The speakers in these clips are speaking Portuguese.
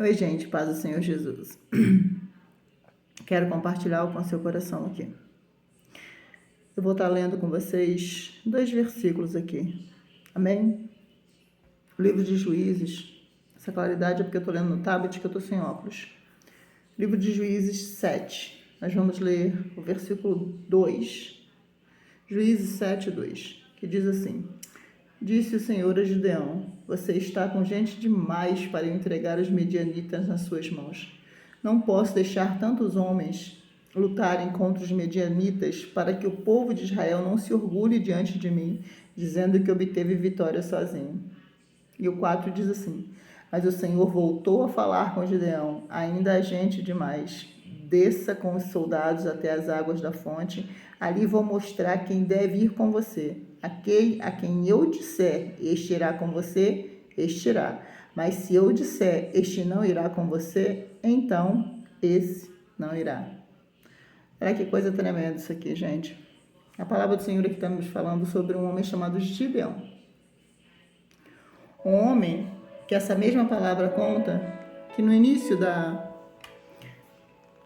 Oi, gente, paz do Senhor Jesus. Quero compartilhar algo com seu coração aqui. Eu vou estar lendo com vocês 2 versículos aqui. Amém? O livro de Juízes. Essa claridade é porque eu estou lendo no tablet, que eu estou sem óculos. Livro de Juízes 7. Nós vamos ler o versículo 2. Juízes 7, 2. Que diz assim: Disse o Senhor a Gideão: Você está com gente demais para entregar os medianitas nas suas mãos. Não posso deixar tantos homens lutarem contra os medianitas para que o povo de Israel não se orgulhe diante de mim, dizendo que obteve vitória sozinho. E o 4 diz assim: Mas o Senhor voltou a falar com Gideão: Ainda há gente demais. Desça com os soldados até as águas da fonte. Ali vou mostrar quem deve ir com você. Aquele a quem eu disser, este irá com você, este irá. Mas se eu disser, este não irá com você, então esse não irá. Olha que coisa tremenda isso aqui, gente. A palavra do Senhor aqui está nos falando sobre um homem chamado Gideão. Um homem que essa mesma palavra conta que no início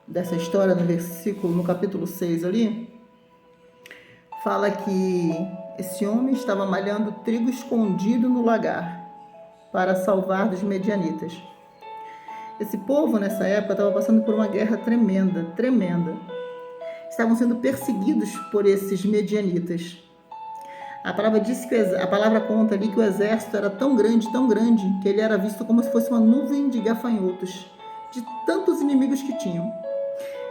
dessa história, no capítulo 6 ali, fala que esse homem estava malhando trigo escondido no lagar para salvar dos medianitas. Esse povo, nessa época, estava passando por uma guerra tremenda, tremenda. Estavam sendo perseguidos por esses medianitas. A palavra conta ali que o exército era tão grande, que ele era visto como se fosse uma nuvem de gafanhotos, de tantos inimigos que tinham.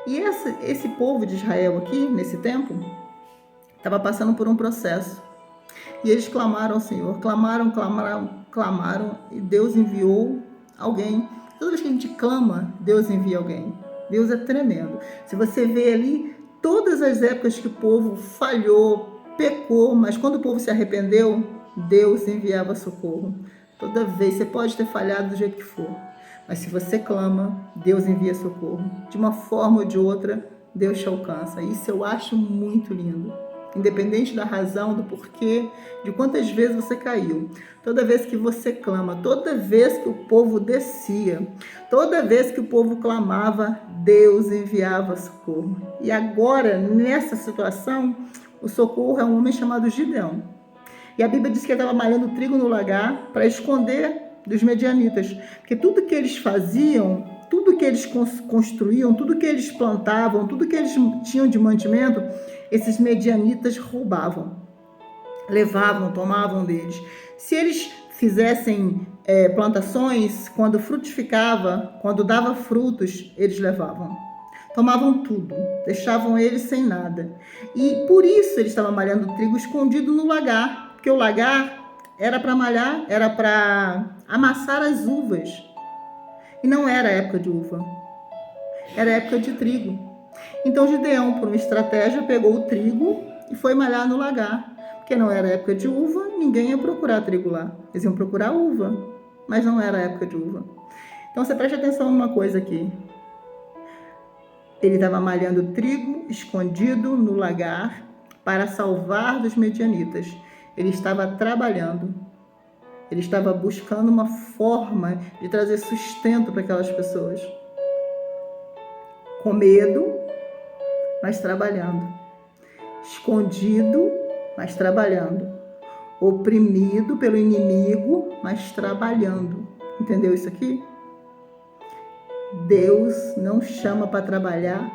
E esse povo de Israel aqui, nesse tempo, estava passando por um processo. E eles clamaram ao Senhor, clamaram, e Deus enviou alguém. Toda vez que a gente clama, Deus envia alguém. Deus é tremendo. Se você vê ali, todas as épocas que o povo falhou, pecou, mas quando o povo se arrependeu, Deus enviava socorro. Toda vez, você pode ter falhado do jeito que for, mas se você clama, Deus envia socorro. De uma forma ou de outra, Deus te alcança. Isso eu acho muito lindo. Independente da razão, do porquê, de quantas vezes você caiu. Toda vez que você clama, toda vez que o povo descia, toda vez que o povo clamava, Deus enviava socorro. E agora, nessa situação, o socorro é um homem chamado Gideão. E a Bíblia diz que ele estava malhando trigo no lagar para esconder dos medianitas. Porque tudo que eles faziam, tudo que eles construíam, tudo que eles plantavam, tudo que eles tinham de mantimento, esses medianitas roubavam, levavam, tomavam deles. Se eles fizessem plantações, quando frutificava, quando dava frutos, eles levavam. Tomavam tudo, deixavam eles sem nada. E por isso eles estavam malhando trigo escondido no lagar, porque o lagar era para malhar, era para amassar as uvas. E não era época de uva, era época de trigo. Então Gideão, por uma estratégia, pegou o trigo e foi malhar no lagar. Porque não era época de uva, ninguém ia procurar trigo lá. Eles iam procurar uva, mas não era época de uva. Então você preste atenção numa coisa aqui. Ele estava malhando trigo escondido no lagar para salvar dos medianitas. Ele estava trabalhando. Ele estava buscando uma forma de trazer sustento para aquelas pessoas. Com medo, mas trabalhando. Escondido, mas trabalhando. Oprimido pelo inimigo, mas trabalhando. Entendeu isso aqui? Deus não chama para trabalhar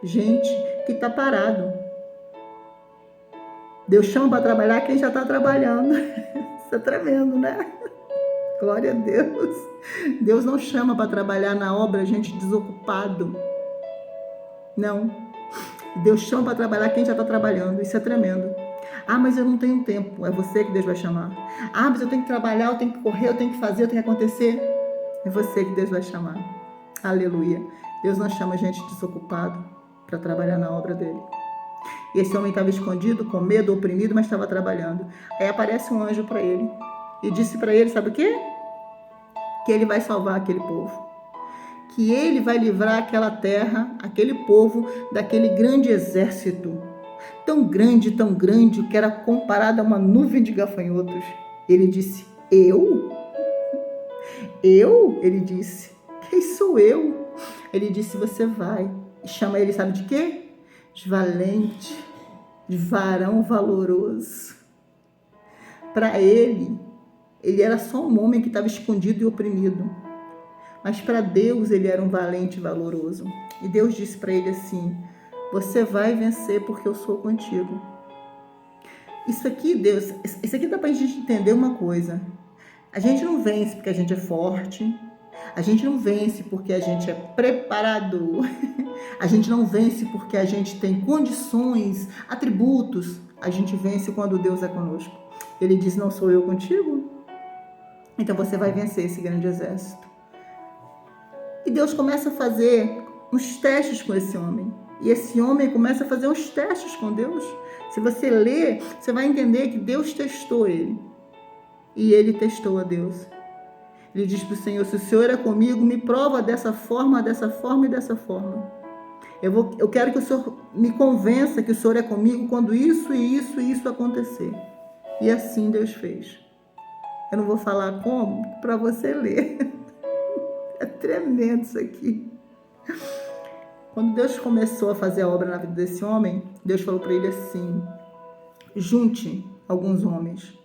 gente que está parado. Deus chama para trabalhar quem já está trabalhando. Isso é tremendo, né? Glória a Deus. Deus não chama para trabalhar na obra gente desocupado. Não. Deus chama para trabalhar quem já está trabalhando. Isso é tremendo. Ah, mas eu não tenho tempo. É você que Deus vai chamar. Ah, mas eu tenho que trabalhar, eu tenho que correr, eu tenho que fazer, eu tenho que acontecer. É você que Deus vai chamar. Aleluia. Deus não chama gente desocupado para trabalhar na obra dele. E esse homem estava escondido, com medo, oprimido, mas estava trabalhando. Aí aparece um anjo para ele e disse para ele, sabe o quê? Que ele vai salvar aquele povo. Que ele vai livrar aquela terra, aquele povo, daquele grande exército. Tão grande, que era comparado a uma nuvem de gafanhotos. Ele disse, eu? Ele disse, Quem sou eu? Ele disse, você vai. E chama ele, sabe de quê? De valente, de varão valoroso. Para ele era só um homem que estava escondido e oprimido. Mas para Deus ele era um valente e valoroso. E Deus disse para ele assim, você vai vencer porque eu sou contigo. Isso aqui, Deus, isso aqui dá para a gente entender uma coisa. A gente não vence porque a gente é forte. A gente não vence porque a gente é preparado. A gente não vence porque a gente tem condições, atributos. A gente vence quando Deus é conosco. Ele diz, não sou eu contigo? Então você vai vencer esse grande exército. E Deus começa a fazer uns testes com esse homem. E esse homem começa a fazer uns testes com Deus. Se você ler, você vai entender que Deus testou ele. E ele testou a Deus. Ele diz para o Senhor, se o Senhor é comigo, me prova dessa forma, dessa forma e dessa forma. Eu quero que o Senhor me convença que o Senhor é comigo quando isso e isso e isso acontecer. E assim Deus fez. Eu não vou falar como, para você ler. É tremendo isso aqui. Quando Deus começou a fazer a obra na vida desse homem, Deus falou para ele assim, junte alguns homens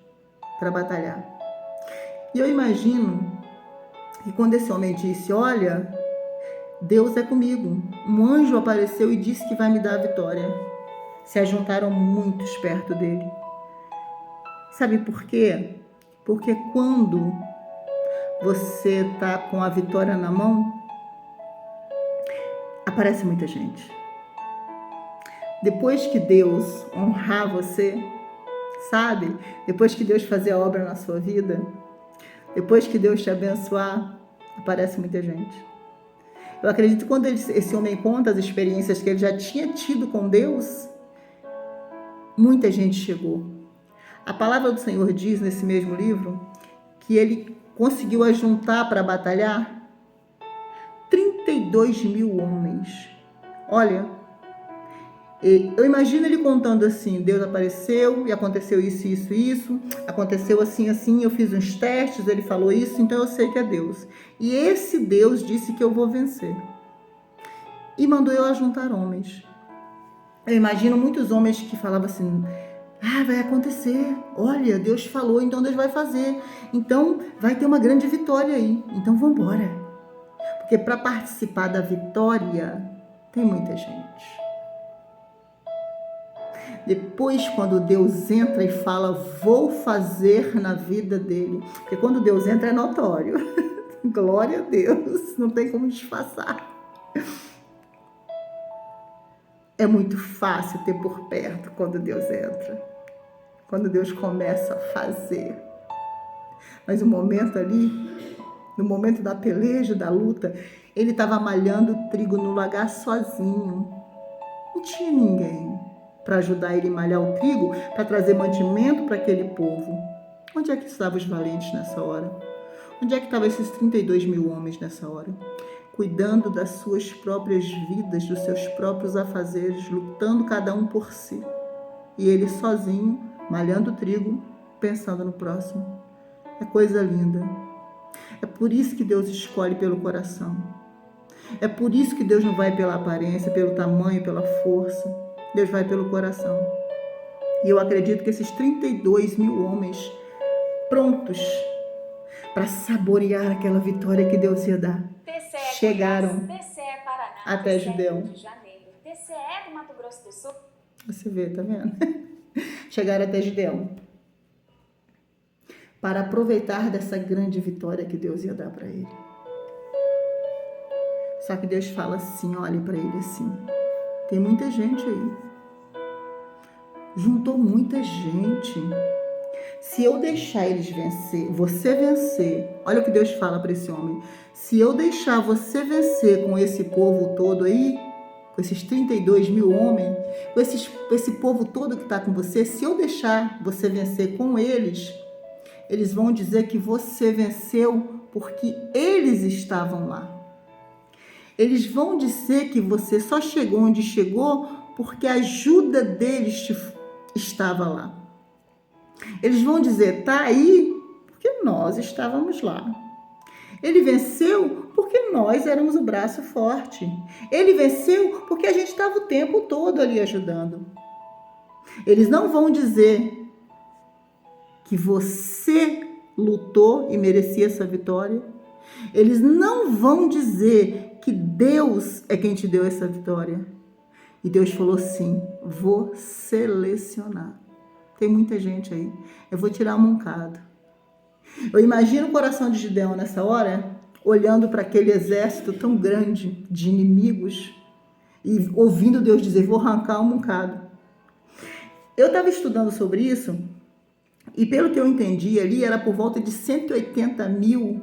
para batalhar. E eu imagino que quando esse homem disse, olha, Deus é comigo. Um anjo apareceu e disse que vai me dar a vitória. Se ajuntaram muitos perto dele. Sabe por quê? Porque quando você está com a vitória na mão, aparece muita gente. Depois que Deus honrar você, sabe? Depois que Deus fazer a obra na sua vida, depois que Deus te abençoar, aparece muita gente. Eu acredito que quando esse homem conta as experiências que ele já tinha tido com Deus, muita gente chegou. A palavra do Senhor diz nesse mesmo livro que ele conseguiu ajuntar para batalhar 32 mil homens. Olha, eu imagino ele contando assim, Deus apareceu e aconteceu isso, isso, isso, aconteceu assim, assim, eu fiz uns testes, ele falou isso, então eu sei que é Deus. E esse Deus disse que eu vou vencer. E mandou eu ajuntar homens. Eu imagino muitos homens que falavam assim, vai acontecer, olha, Deus falou, então Deus vai fazer. Então vai ter uma grande vitória aí, então vamos embora. Porque para participar da vitória, tem muita gente. Depois, quando Deus entra e fala, vou fazer na vida dele. Porque quando Deus entra é notório. Glória a Deus, não tem como disfarçar. É muito fácil ter por perto quando Deus entra. Quando Deus começa a fazer. Mas o momento ali, no momento da peleja, da luta, ele estava malhando trigo no lagar sozinho. Não tinha ninguém para ajudar ele a malhar o trigo, para trazer mantimento para aquele povo. Onde é que estavam os valentes nessa hora? Onde é que estavam esses 32 mil homens nessa hora? Cuidando das suas próprias vidas, dos seus próprios afazeres, lutando cada um por si. E ele sozinho, malhando o trigo, pensando no próximo. É coisa linda. É por isso que Deus escolhe pelo coração. É por isso que Deus não vai pela aparência, pelo tamanho, pela força. Deus vai pelo coração. E eu acredito que esses 32 mil homens prontos para saborear aquela vitória que Deus ia dar, chegaram até Gideão. Você vê, tá vendo? Chegaram até Gideão para aproveitar dessa grande vitória que Deus ia dar para ele. Só que Deus fala assim, olhe para ele assim, tem muita gente aí. Juntou muita gente. Se eu deixar eles vencer, você vencer, olha o que Deus fala para esse homem. Se eu deixar você vencer com esse povo todo aí, com esses 32 mil homens, com esse povo todo que está com você, se eu deixar você vencer com eles, eles vão dizer que você venceu porque eles estavam lá. Eles vão dizer que você só chegou onde chegou porque a ajuda deles estava lá. Eles vão dizer, tá aí porque nós estávamos lá. Ele venceu porque nós éramos o braço forte. Ele venceu porque a gente estava o tempo todo ali ajudando. Eles não vão dizer que você lutou e merecia essa vitória. Eles não vão dizer que Deus é quem te deu essa vitória. E Deus falou assim: vou selecionar. Tem muita gente aí. Eu vou tirar um bocado. Eu imagino o coração de Gideão nessa hora, olhando para aquele exército tão grande de inimigos e ouvindo Deus dizer: vou arrancar um bocado. Eu estava estudando sobre isso e, pelo que eu entendi ali, era por volta de 180 mil,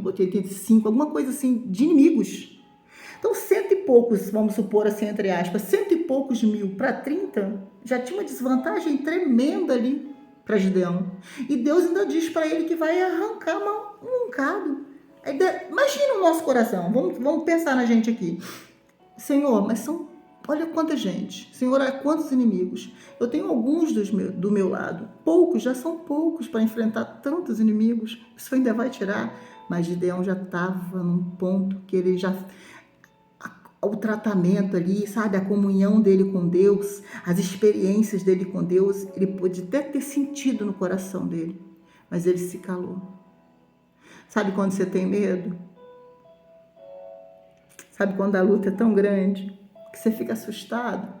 85, alguma coisa assim, de inimigos. Então, cento e poucos, vamos supor assim, entre aspas, cento e poucos mil para 30, já tinha uma desvantagem tremenda ali para Gideão. E Deus ainda diz para ele que vai arrancar um bocado. Imagina o nosso coração, vamos pensar na gente aqui. Senhor, mas olha quanta gente. Senhor, olha quantos inimigos. Eu tenho alguns do meu lado. Poucos, já são poucos para enfrentar tantos inimigos. Isso ainda vai tirar. Mas Gideão já estava num ponto que ele já... O tratamento ali, sabe? A comunhão dele com Deus, as experiências dele com Deus, ele pode até ter sentido no coração dele. Mas ele se calou. Sabe quando você tem medo? Sabe quando a luta é tão grande que você fica assustado,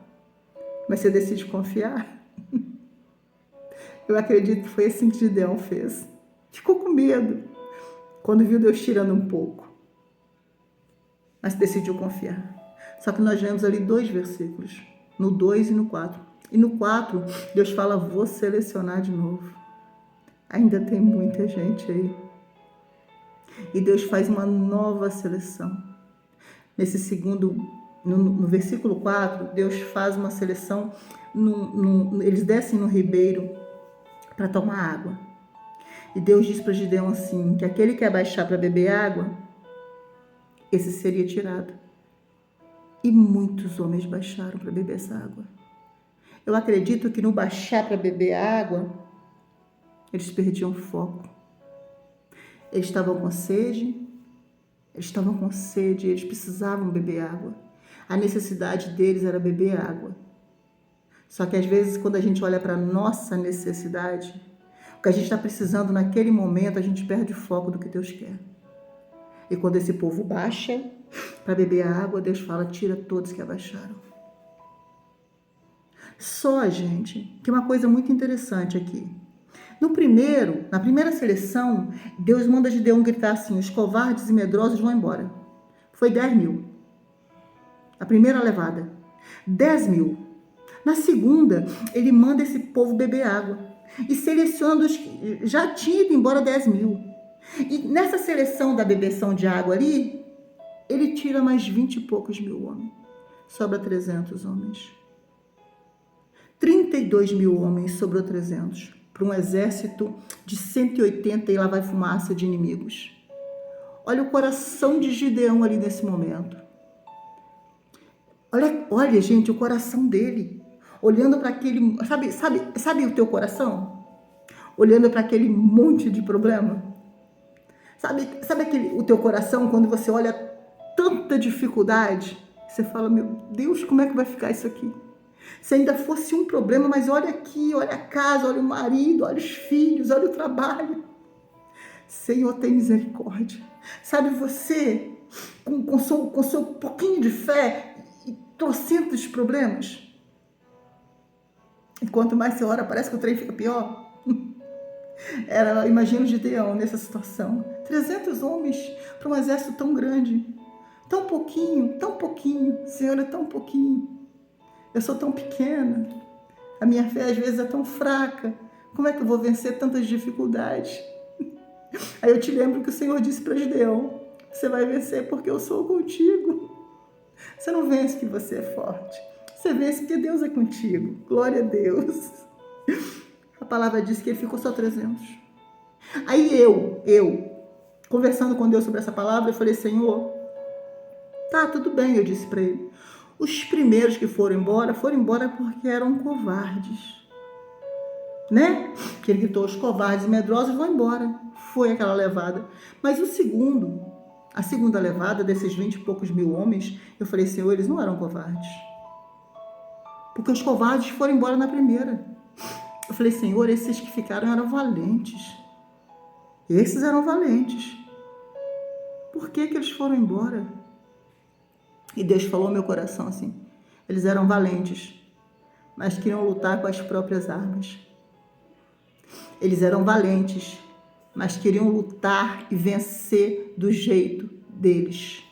mas você decide confiar? Eu acredito que foi assim que Gideão fez. Ficou com medo quando viu Deus tirando um pouco, mas decidiu confiar. Só que nós vemos ali 2 versículos, no 2 e no 4. E no 4, Deus fala: vou selecionar de novo. Ainda tem muita gente aí. E Deus faz uma nova seleção. Nesse segundo, no versículo 4, Deus faz uma seleção, eles descem no ribeiro para tomar água. E Deus diz para Gideão assim, que aquele que abaixar para beber água, esse seria tirado. E muitos homens baixaram para beber essa água. Eu acredito que no baixar para beber a água, eles perdiam foco. Eles estavam com sede, eles precisavam beber água. A necessidade deles era beber água. Só que às vezes, quando a gente olha para a nossa necessidade, o que a gente está precisando naquele momento, a gente perde o foco do que Deus quer. E quando esse povo baixa para beber a água, Deus fala: tira todos que abaixaram. Só, gente, que uma coisa muito interessante aqui. Na primeira seleção, Deus manda Gideão gritar assim: os covardes e medrosos vão embora. Foi 10 mil. A primeira levada. 10 mil. Na segunda, ele manda esse povo beber água. E seleciona os que já tinha ido embora 10 mil. E nessa seleção da bebeção de água ali, ele tira mais 20 e poucos mil homens. Sobra 300 homens. 32 mil homens, sobrou 300. Para um exército de 180 e lá vai fumaça de inimigos. Olha o coração de Gideão ali nesse momento. Olha, gente, o coração dele. Olhando para aquele... Sabe o teu coração? Olhando para aquele monte de problema. Sabe o teu coração quando você olha tanta dificuldade? Você fala: meu Deus, como é que vai ficar isso aqui? Se ainda fosse um problema, mas olha aqui, olha a casa, olha o marido, olha os filhos, olha o trabalho. Senhor, tem misericórdia. Sabe, você, com seu pouquinho de fé e trocentos problemas, e quanto mais você ora, parece que o trem fica pior. Imagina o Gideão nessa situação. 300 homens para um exército tão grande. Tão pouquinho, Senhor, é tão pouquinho. Eu sou tão pequena, a minha fé às vezes é tão fraca, como é que eu vou vencer tantas dificuldades? Aí eu te lembro que o Senhor disse para Gideão: você vai vencer porque eu sou contigo. Você não vence porque você é forte, você vence porque Deus é contigo. Glória a Deus. A palavra diz que ele ficou só 300. Aí eu, conversando com Deus sobre essa palavra, eu falei: Senhor, tá, tudo bem, eu disse para ele. Os primeiros que foram embora porque eram covardes, né? Que ele gritou: os covardes e medrosos vão embora. Foi aquela levada. Mas o segundo, A segunda levada desses 20 e poucos mil homens, eu falei, Senhor, eles não eram covardes. Porque os covardes foram embora na primeira. Eu falei, Senhor, esses que ficaram eram valentes. Esses eram valentes. Por que eles foram embora? E Deus falou ao meu coração assim, eles eram valentes, mas queriam lutar com as próprias armas. Eles eram valentes, mas queriam lutar e vencer do jeito deles.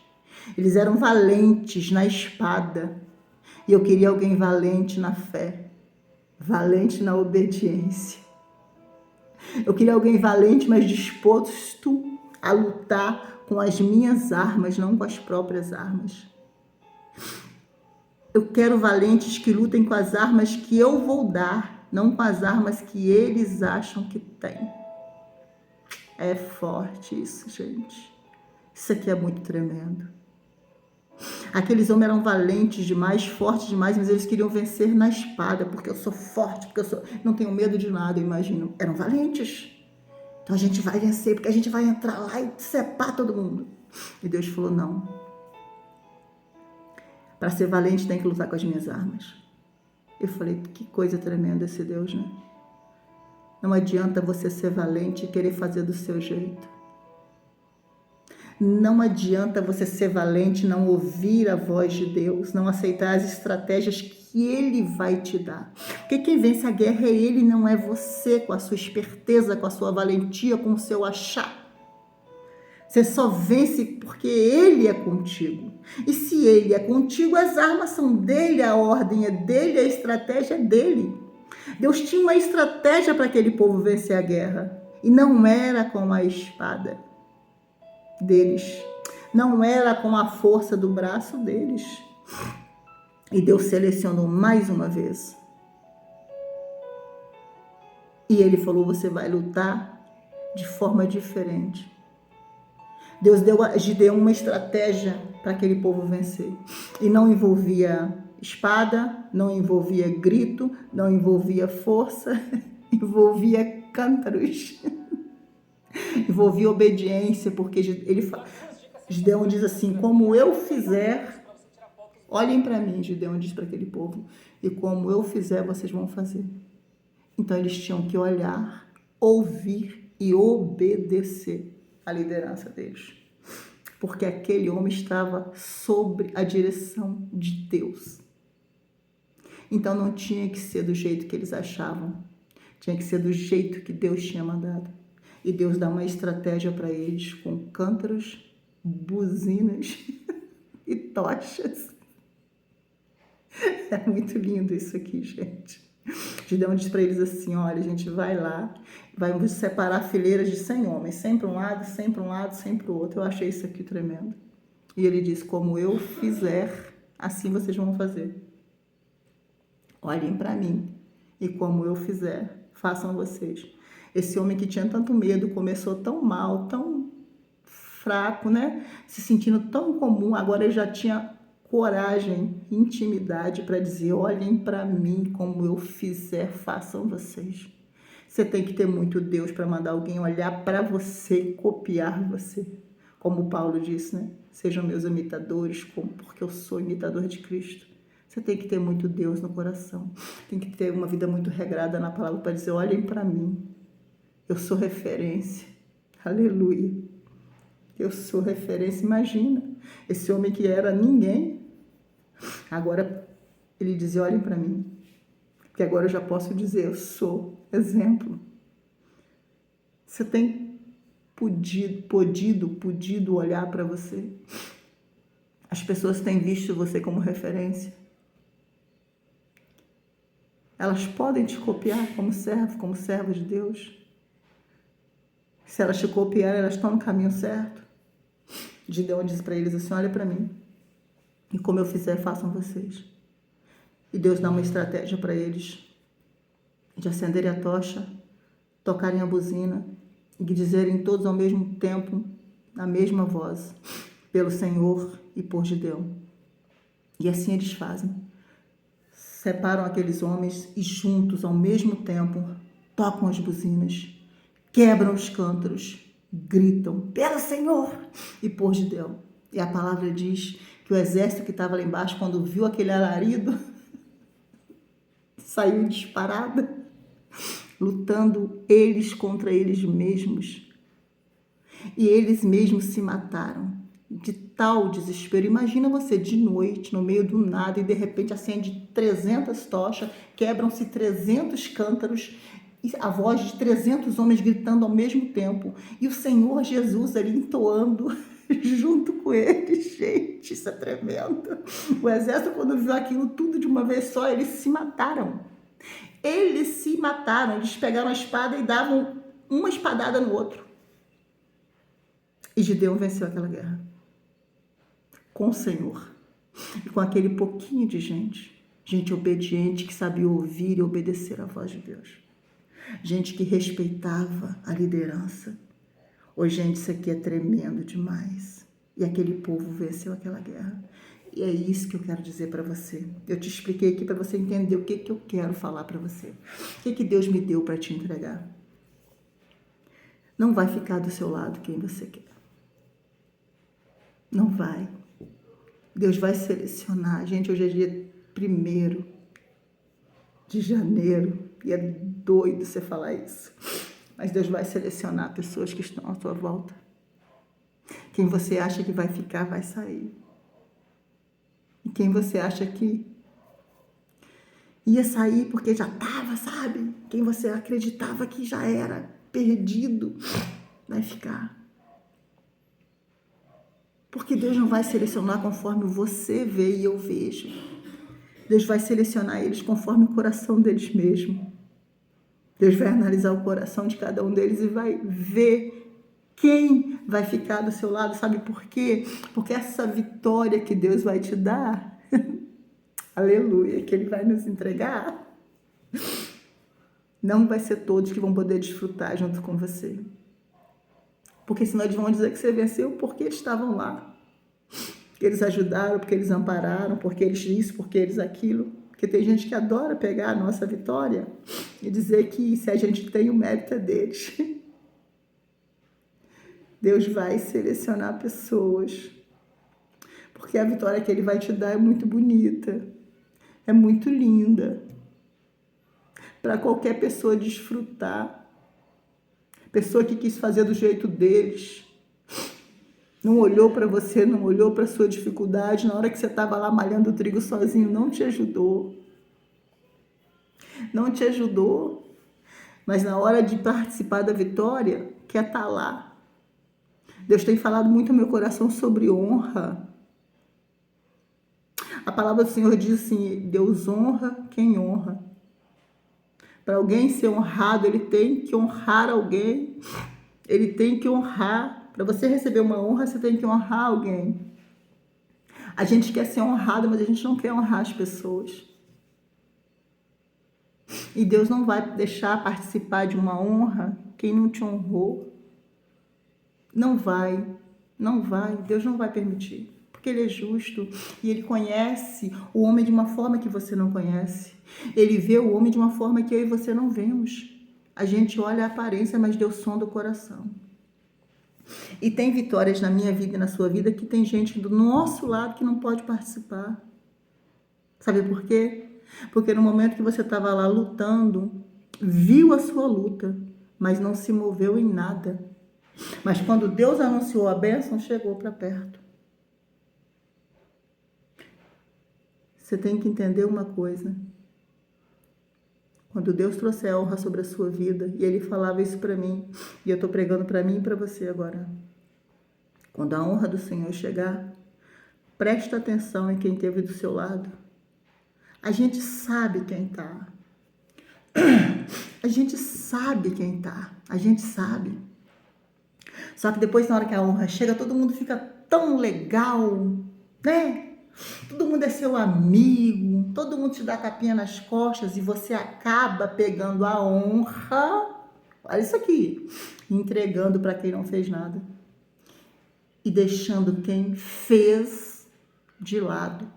Eles eram valentes na espada, e eu queria alguém valente na fé, valente na obediência. Eu queria alguém valente, mas disposto a lutar com as minhas armas, não com as próprias armas. Eu quero valentes que lutem com as armas que eu vou dar, não com as armas que eles acham que têm. É forte isso, gente. Isso aqui é muito tremendo. Aqueles homens eram valentes demais, fortes demais, mas eles queriam vencer na espada, porque eu sou forte, porque não tenho medo de nada, eu imagino. Eram valentes. Então a gente vai vencer, porque a gente vai entrar lá e separar todo mundo. E Deus falou, não. Para ser valente tem que lutar com as minhas armas. Eu falei, que coisa tremenda esse Deus, né? Não adianta você ser valente e querer fazer do seu jeito. Não adianta você ser valente e não ouvir a voz de Deus, não aceitar as estratégias que Ele vai te dar. Porque quem vence a guerra é Ele, não é você, com a sua esperteza, com a sua valentia, com o seu achar. Você só vence porque Ele é contigo. E se Ele é contigo, as armas são dele, a ordem é dele, a estratégia é dele. Deus tinha uma estratégia para aquele povo vencer a guerra. E não era com a espada deles. Não era com a força do braço deles. E Deus selecionou mais uma vez. E Ele falou, você vai lutar de forma diferente. Deus deu a Gideão uma estratégia para aquele povo vencer. E não envolvia espada, não envolvia grito, não envolvia força, envolvia cântaros. Envolvia obediência, porque Gideão diz assim, como eu fizer, olhem para mim, Gideão diz para aquele povo, e como eu fizer, vocês vão fazer. Então eles tinham que olhar, ouvir e obedecer a liderança deles, porque aquele homem estava sob a direção de Deus. Então não tinha que ser do jeito que eles achavam, tinha que ser do jeito que Deus tinha mandado. E Deus dá uma estratégia para eles com cântaros, buzinas e tochas. É muito lindo isso aqui, gente. Gideão diz para eles assim, olha, a gente vai lá, vai separar fileiras de 100 homens, sempre um lado, sempre um lado, sempre o outro. Eu achei isso aqui tremendo. E ele diz, como eu fizer, assim vocês vão fazer. Olhem para mim, e como eu fizer, façam vocês. Esse homem que tinha tanto medo, começou tão mal, tão fraco, né? Se sentindo tão comum, agora ele já tinha coragem, intimidade para dizer, olhem para mim, como eu fizer, façam vocês. Você tem que ter muito Deus para mandar alguém olhar para você, copiar você. Como Paulo disse, né? Sejam meus imitadores, porque eu sou imitador de Cristo. Você tem que ter muito Deus no coração. Tem que ter uma vida muito regrada na palavra para dizer, olhem para mim. Eu sou referência. Aleluia. Eu sou referência. Imagina, esse homem que era ninguém, agora ele dizia, olhem para mim. Porque agora eu já posso dizer, eu sou exemplo. Você tem podido olhar para você? As pessoas têm visto você como referência? Elas podem te copiar como servo de Deus? Se elas te copiarem, elas estão no caminho certo? Gideão diz para eles assim, olha para mim, e como eu fizer, façam vocês. E Deus dá uma estratégia para eles, de acenderem a tocha, tocarem a buzina, e dizerem todos ao mesmo tempo, na mesma voz, pelo Senhor e por Gideão. E assim eles fazem. Separam aqueles homens e juntos, ao mesmo tempo, tocam as buzinas, quebram os cântaros gritam pelo Senhor e por Gideão. E a palavra diz que o exército que estava lá embaixo, quando viu aquele alarido, saiu disparada, lutando eles contra eles mesmos. E eles mesmos se mataram de tal desespero. Imagina você de noite, no meio do nada, e de repente acende 300 tochas, quebram-se 300 cântaros, e a voz de 300 homens gritando ao mesmo tempo, e o Senhor Jesus ali entoando junto com eles. Gente, isso é tremendo. O exército, quando viu aquilo tudo de uma vez só, eles se mataram. Eles se mataram, eles pegaram a espada e davam uma espadada no outro. E Gideão venceu aquela guerra com o Senhor e com aquele pouquinho de gente obediente que sabia ouvir e obedecer à voz de Deus, gente que respeitava a liderança. Hoje, gente, isso aqui é tremendo demais. E aquele povo venceu aquela guerra. E é isso que eu quero dizer para você. Eu te expliquei aqui para você entender o que eu quero falar para você. O que Deus me deu para te entregar. Não vai ficar do seu lado quem você quer. Não vai. Deus vai selecionar. Gente, hoje é dia 1º de janeiro. E é doido você falar isso. Mas Deus vai selecionar pessoas que estão à sua volta. Quem você acha que vai ficar, vai sair. E quem você acha que ia sair porque já estava, sabe? Quem você acreditava que já era perdido, vai ficar. Porque Deus não vai selecionar conforme você vê e eu vejo. Deus vai selecionar eles conforme o coração deles mesmo. Deus vai analisar o coração de cada um deles e vai ver quem vai ficar do seu lado. Sabe por quê? Porque essa vitória que Deus vai te dar, aleluia, que Ele vai nos entregar, não vai ser todos que vão poder desfrutar junto com você. Porque senão eles vão dizer que você venceu porque eles estavam lá. Porque eles ajudaram, porque eles ampararam, porque eles isso, porque eles aquilo. Porque tem gente que adora pegar a nossa vitória e dizer que se a gente tem, o mérito é deles. Deus vai selecionar pessoas. Porque a vitória que Ele vai te dar é muito bonita. É muito linda. Para qualquer pessoa desfrutar. Pessoa que quis fazer do jeito deles, não olhou para você, não olhou para a sua dificuldade, na hora que você estava lá malhando o trigo sozinho, não te ajudou. Não te ajudou, mas na hora de participar da vitória, quer estar lá. Deus tem falado muito no meu coração sobre honra. A palavra do Senhor diz assim, Deus honra quem honra. Para alguém ser honrado, ele tem que honrar alguém. Ele tem que honrar. Para você receber uma honra, você tem que honrar alguém. A gente quer ser honrado, mas a gente não quer honrar as pessoas. E Deus não vai deixar participar de uma honra quem não te honrou. Não vai. Não vai. Deus não vai permitir. Porque Ele é justo e Ele conhece o homem de uma forma que você não conhece. Ele vê o homem de uma forma que eu e você não vemos. A gente olha a aparência, mas Deus sonda o coração. E tem vitórias na minha vida e na sua vida que tem gente do nosso lado que não pode participar. Sabe por quê? Porque no momento que você estava lá lutando, viu a sua luta, mas não se moveu em nada. Mas quando Deus anunciou a bênção, chegou para perto. Você tem que entender uma coisa. Quando Deus trouxe a honra sobre a sua vida, e Ele falava isso para mim, e eu estou pregando para mim e para você agora. Quando a honra do Senhor chegar, presta atenção em quem esteve do seu lado. A gente sabe quem está. A gente sabe quem está. A gente sabe. Só que depois, na hora que a honra chega, todo mundo fica tão legal, né? Todo mundo é seu amigo, todo mundo te dá tapinha nas costas e você acaba pegando a honra, olha isso aqui, entregando para quem não fez nada e deixando quem fez de lado.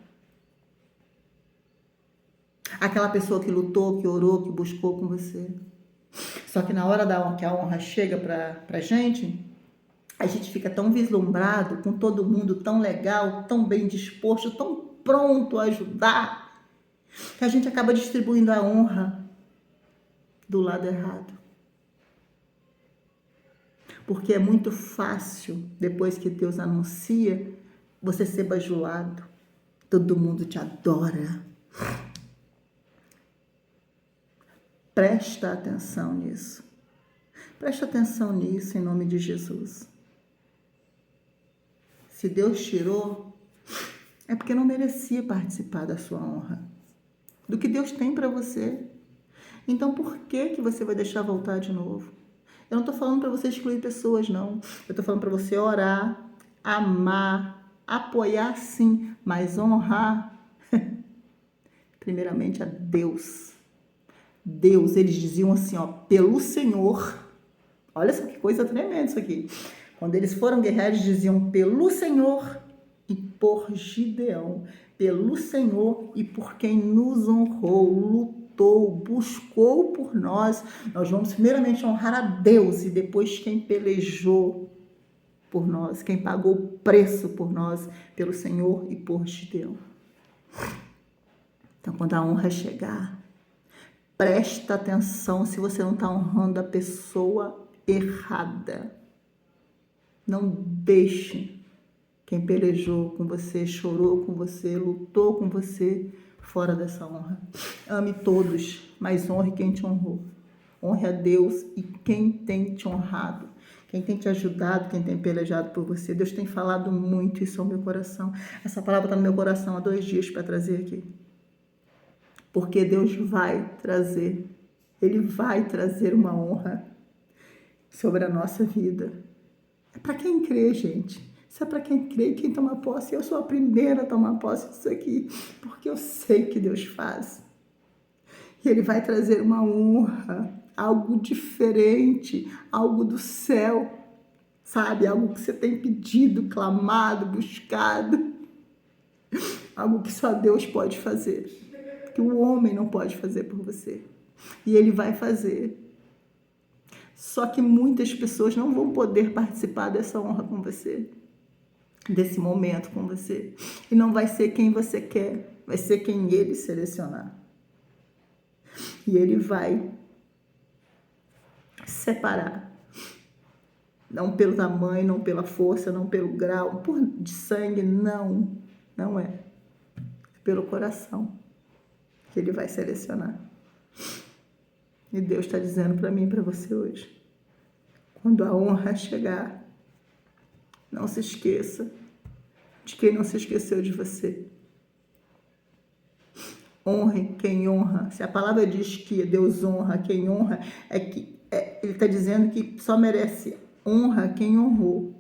Aquela pessoa que lutou, que orou, que buscou com você. Só que na hora que a honra chega pra gente, a gente fica tão vislumbrado, com todo mundo tão legal, tão bem disposto, tão pronto a ajudar, que a gente acaba distribuindo a honra do lado errado. Porque é muito fácil, depois que Deus anuncia, você ser bajulado. Todo mundo te adora. Presta atenção nisso. Presta atenção nisso em nome de Jesus. Se Deus tirou, é porque não merecia participar da sua honra, do que Deus tem para você. Então, por que você vai deixar voltar de novo? Eu não estou falando para você excluir pessoas, não. Eu estou falando para você orar, amar, apoiar sim, mas honrar, primeiramente, a Deus. Deus, eles diziam assim, ó, pelo Senhor. Olha só que coisa tremenda isso aqui. Quando eles foram guerrear, eles diziam pelo Senhor e por Gideão. Pelo Senhor e por quem nos honrou, lutou, buscou por nós. Nós vamos primeiramente honrar a Deus e depois quem pelejou por nós, quem pagou o preço por nós, pelo Senhor e por Gideão. Então, quando a honra chegar, presta atenção se você não está honrando a pessoa errada. Não deixe quem pelejou com você, chorou com você, lutou com você, fora dessa honra. Ame todos, mas honre quem te honrou. Honre a Deus e quem tem te honrado, quem tem te ajudado, quem tem pelejado por você. Deus tem falado muito isso ao meu coração. Essa palavra está no meu coração há 2 dias para trazer aqui. Porque Deus vai trazer, Ele vai trazer uma honra sobre a nossa vida. É para quem crê, gente. Isso é para quem crê e quem toma posse. Eu sou a primeira a tomar posse disso aqui, porque eu sei que Deus faz. E Ele vai trazer uma honra, algo diferente, algo do céu, sabe? Algo que você tem pedido, clamado, buscado. Algo que só Deus pode fazer, que o homem não pode fazer por você. E Ele vai fazer. Só que muitas pessoas não vão poder participar dessa honra com você, desse momento com você. E não vai ser quem você quer, vai ser quem Ele selecionar. E Ele vai separar. Não pelo tamanho, não pela força, não pelo grau de sangue, não. Não é. É pelo coração que Ele vai selecionar. E Deus está dizendo para mim e para você hoje. Quando a honra chegar, não se esqueça de quem não se esqueceu de você. Honre quem honra. Se a palavra diz que Deus honra quem honra, Ele está dizendo que só merece honra quem honrou.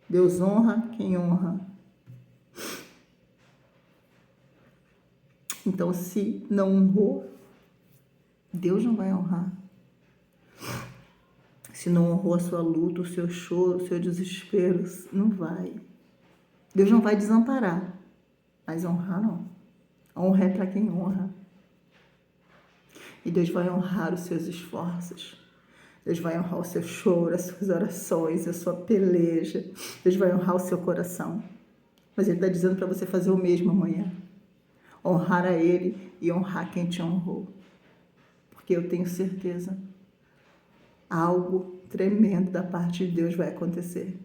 Deus honra quem honra. Então, se não honrou, Deus não vai honrar. Se não honrou a sua luta, o seu choro, o seu desespero, não vai. Deus não vai desamparar, mas honrar não. A honra é para quem honra. E Deus vai honrar os seus esforços. Deus vai honrar o seu choro, as suas orações, a sua peleja. Deus vai honrar o seu coração. Mas Ele está dizendo para você fazer o mesmo amanhã. Honrar a Ele e honrar quem te honrou. Porque eu tenho certeza, algo tremendo da parte de Deus vai acontecer.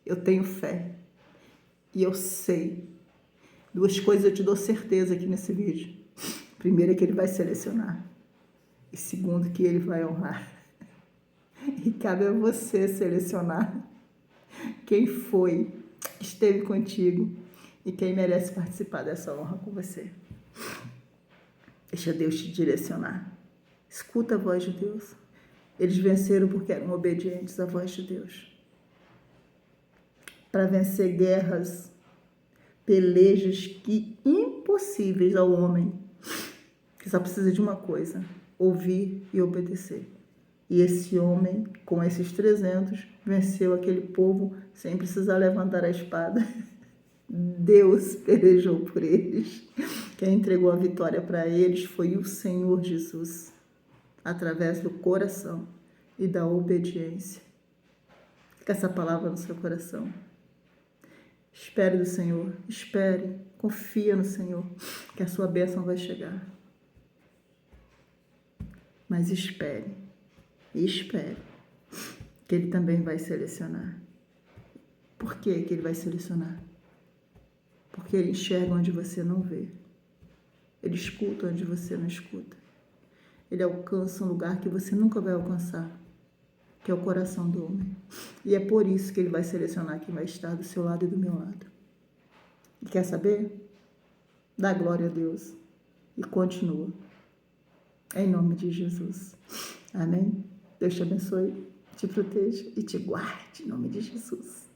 Eu tenho fé. E eu sei. 2 coisas eu te dou certeza aqui nesse vídeo. Primeiro é que Ele vai selecionar. E segundo, que Ele vai honrar. E cabe a você selecionar quem foi, esteve contigo e quem merece participar dessa honra com você. Deixa Deus te direcionar. Escuta a voz de Deus. Eles venceram porque eram obedientes à voz de Deus. Para vencer guerras, pelejas que impossíveis ao homem, que só precisa de uma coisa: ouvir e obedecer. E esse homem, com esses 300, venceu aquele povo sem precisar levantar a espada. Deus pelejou por eles. Quem entregou a vitória para eles foi o Senhor Jesus, através do coração e da obediência. Fica essa palavra no seu coração. Espere do Senhor, espere, confia no Senhor, que a sua bênção vai chegar. Mas espere, que Ele também vai selecionar. Por que Ele vai selecionar? Porque Ele enxerga onde você não vê. Ele escuta onde você não escuta. Ele alcança um lugar que você nunca vai alcançar, que é o coração do homem. E é por isso que Ele vai selecionar quem vai estar do seu lado e do meu lado. E quer saber? Dá glória a Deus e continua. Em nome de Jesus. Amém? Deus te abençoe, te proteja e te guarde em nome de Jesus.